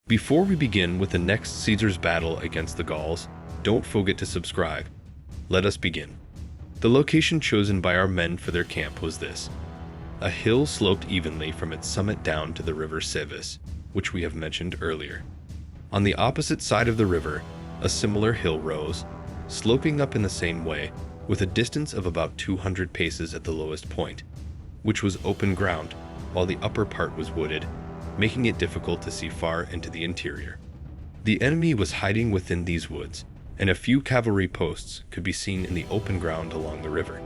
Before we begin with the next Caesar's battle against the Gauls, don't forget to subscribe. Let us begin. The location chosen by our men for their camp was this. A hill sloped evenly from its summit down to the river Cevis, which we have mentioned earlier. On the opposite side of the river, a similar hill rose, sloping up in the same way, with a distance of about 200 paces at the lowest point, which was open ground, while the upper part was wooded, making it difficult to see far into the interior. The enemy was hiding within these woods, and a few cavalry posts could be seen in the open ground along the river.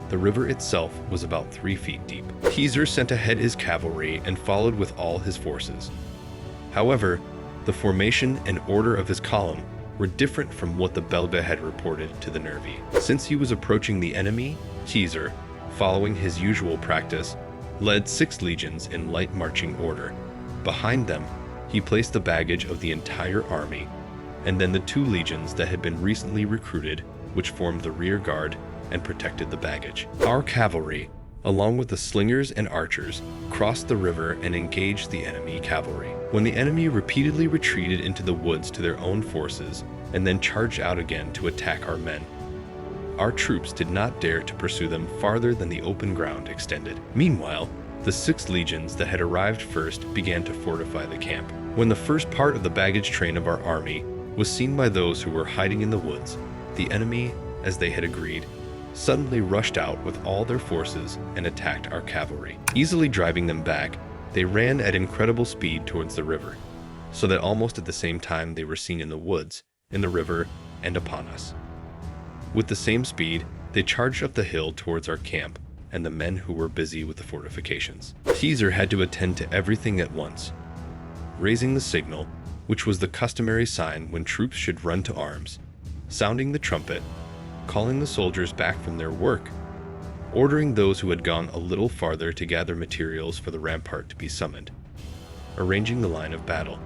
The river itself was about 3 feet deep. Caesar sent ahead his cavalry and followed with all his forces. However, the formation and order of his column were different from what the Belga had reported to the Nervi. Since he was approaching the enemy, Caesar, following his usual practice, led 6 legions in light marching order. Behind them, he placed the baggage of the entire army, and then the 2 legions that had been recently recruited, which formed the rear guard and protected the baggage. Our cavalry, along with the slingers and archers, crossed the river and engaged the enemy cavalry. When the enemy repeatedly retreated into the woods to their own forces and then charged out again to attack our men, our troops did not dare to pursue them farther than the open ground extended. Meanwhile, the 6 legions that had arrived first began to fortify the camp. When the first part of the baggage train of our army was seen by those who were hiding in the woods, the enemy, as they had agreed, suddenly rushed out with all their forces and attacked our cavalry. Easily driving them back, they ran at incredible speed towards the river, so that almost at the same time they were seen in the woods, in the river, and upon us. With the same speed, they charged up the hill towards our camp and the men who were busy with the fortifications. Caesar had to attend to everything at once, raising the signal, which was the customary sign when troops should run to arms, sounding the trumpet, calling the soldiers back from their work, ordering those who had gone a little farther to gather materials for the rampart to be summoned, arranging the line of battle,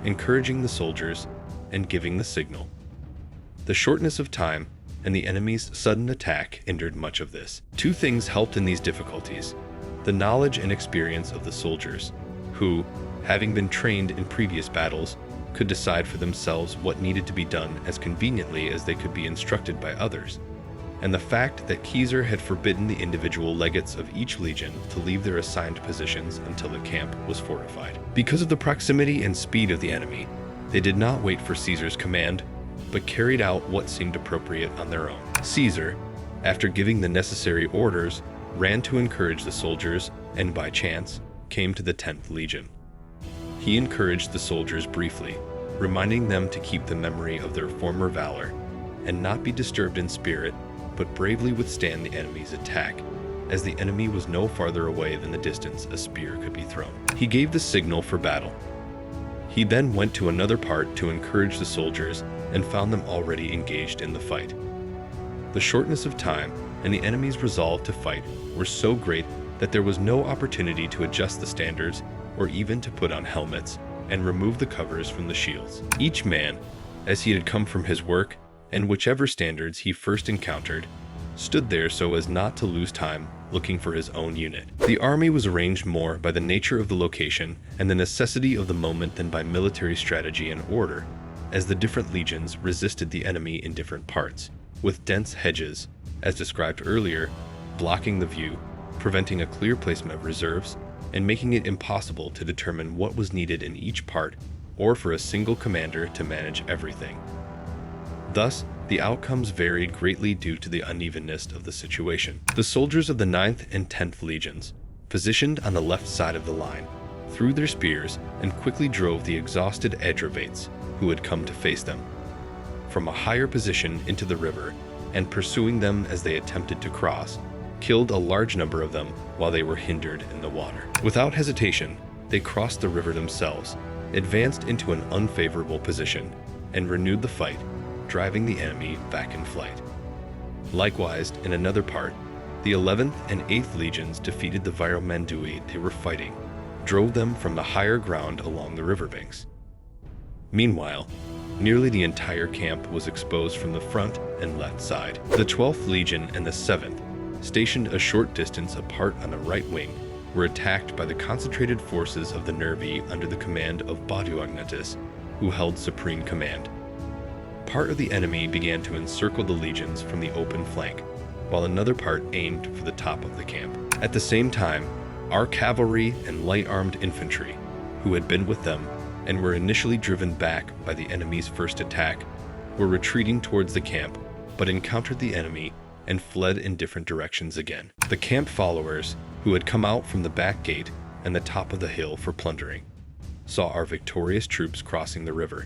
encouraging the soldiers, and giving the signal. The shortness of time and the enemy's sudden attack hindered much of this. 2 things helped in these difficulties: the knowledge and experience of the soldiers, who, having been trained in previous battles, could decide for themselves what needed to be done as conveniently as they could be instructed by others, and the fact that Caesar had forbidden the individual legates of each legion to leave their assigned positions until the camp was fortified. Because of the proximity and speed of the enemy, they did not wait for Caesar's command, but carried out what seemed appropriate on their own. Caesar, after giving the necessary orders, ran to encourage the soldiers and, by chance, came to the 10th Legion. He encouraged the soldiers briefly, reminding them to keep the memory of their former valor and not be disturbed in spirit, but bravely withstand the enemy's attack, as the enemy was no farther away than the distance a spear could be thrown. He gave the signal for battle. He then went to another part to encourage the soldiers and found them already engaged in the fight. The shortness of time and the enemy's resolve to fight were so great that there was no opportunity to adjust the standards or even to put on helmets and remove the covers from the shields. Each man, as he had come from his work and whichever standards he first encountered, stood there so as not to lose time looking for his own unit. The army was arranged more by the nature of the location and the necessity of the moment than by military strategy and order, as the different legions resisted the enemy in different parts, with dense hedges, as described earlier, blocking the view, preventing a clear placement of reserves, and making it impossible to determine what was needed in each part or for a single commander to manage everything. Thus, the outcomes varied greatly due to the unevenness of the situation. The soldiers of the 9th and 10th Legions, positioned on the left side of the line, threw their spears and quickly drove the exhausted Atrebates who had come to face them from a higher position into the river, and pursuing them as they attempted to cross, killed a large number of them while they were hindered in the water. Without hesitation, they crossed the river themselves, advanced into an unfavorable position, and renewed the fight, driving the enemy back in flight. Likewise, in another part, the 11th and 8th Legions defeated the Viromandui they were fighting, drove them from the higher ground along the riverbanks. Meanwhile, nearly the entire camp was exposed from the front and left side. The 12th Legion and the 7th, stationed a short distance apart on the right wing, were attacked by the concentrated forces of the Nervi under the command of Agnatus, who held supreme command. Part of the enemy began to encircle the legions from the open flank, while another part aimed for the top of the camp. At the same time, our cavalry and light-armed infantry, who had been with them and were initially driven back by the enemy's first attack, were retreating towards the camp, but encountered the enemy and fled in different directions again. The camp followers, who had come out from the back gate and the top of the hill for plundering, saw our victorious troops crossing the river,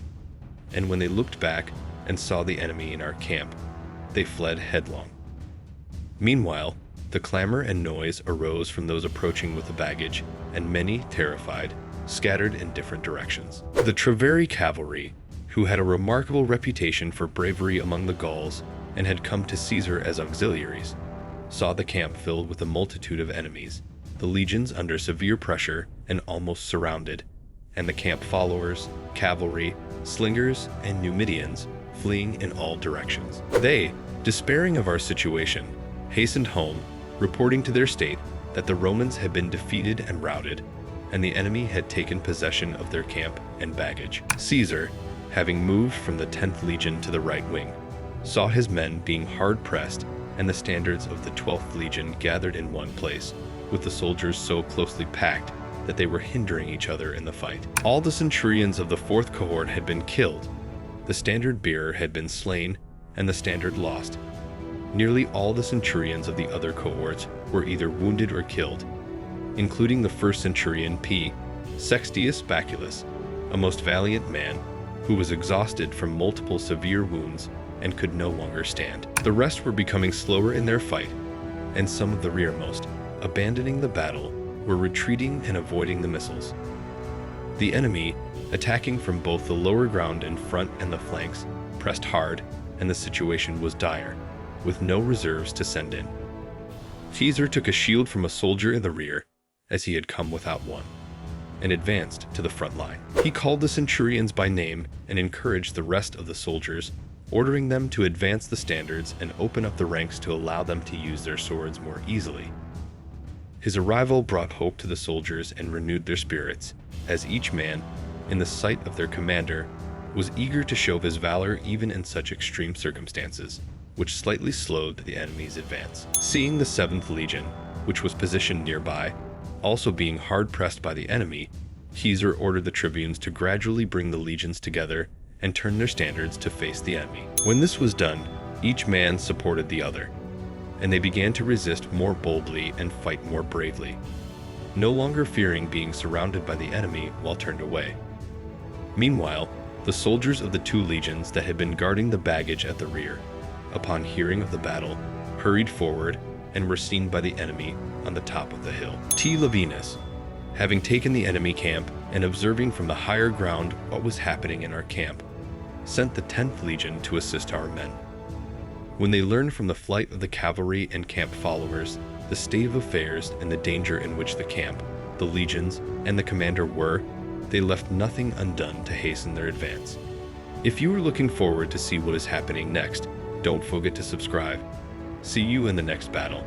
and when they looked back and saw the enemy in our camp, they fled headlong. Meanwhile, the clamor and noise arose from those approaching with the baggage, and many, terrified, scattered in different directions. The Treveri cavalry, who had a remarkable reputation for bravery among the Gauls and had come to Caesar as auxiliaries, saw the camp filled with a multitude of enemies, the legions under severe pressure and almost surrounded, and the camp followers, cavalry, slingers, and Numidians fleeing in all directions. They, despairing of our situation, hastened home, reporting to their state that the Romans had been defeated and routed, and the enemy had taken possession of their camp and baggage. Caesar, having moved from the 10th Legion to the right wing, saw his men being hard-pressed and the standards of the 12th Legion gathered in one place, with the soldiers so closely packed that they were hindering each other in the fight. All the centurions of the 4th cohort had been killed, the standard bearer had been slain, and the standard lost. Nearly all the centurions of the other cohorts were either wounded or killed, including the 1st centurion P. Sextius Baculus, a most valiant man, who was exhausted from multiple severe wounds and could no longer stand. The rest were becoming slower in their fight, and some of the rearmost, abandoning the battle, were retreating and avoiding the missiles. The enemy, attacking from both the lower ground in front and the flanks, pressed hard, and the situation was dire, with no reserves to send in. Caesar took a shield from a soldier in the rear, as he had come without one, and advanced to the front line. He called the centurions by name and encouraged the rest of the soldiers, ordering them to advance the standards and open up the ranks to allow them to use their swords more easily. His arrival brought hope to the soldiers and renewed their spirits, as each man, in the sight of their commander, was eager to show his valor even in such extreme circumstances, which slightly slowed the enemy's advance. Seeing the 7th Legion, which was positioned nearby, also being hard-pressed by the enemy, Caesar ordered the tribunes to gradually bring the legions together and turn their standards to face the enemy. When this was done, each man supported the other, and they began to resist more boldly and fight more bravely, no longer fearing being surrounded by the enemy while turned away. Meanwhile, the soldiers of the 2 legions that had been guarding the baggage at the rear, upon hearing of the battle, hurried forward and were seen by the enemy on the top of the hill. T. Lavinus, having taken the enemy camp and observing from the higher ground what was happening in our camp, sent the 10th Legion to assist our men. When they learned from the flight of the cavalry and camp followers the state of affairs and the danger in which the camp, the legions, and the commander were, they left nothing undone to hasten their advance. If you are looking forward to see what is happening next, don't forget to subscribe. See you in the next battle.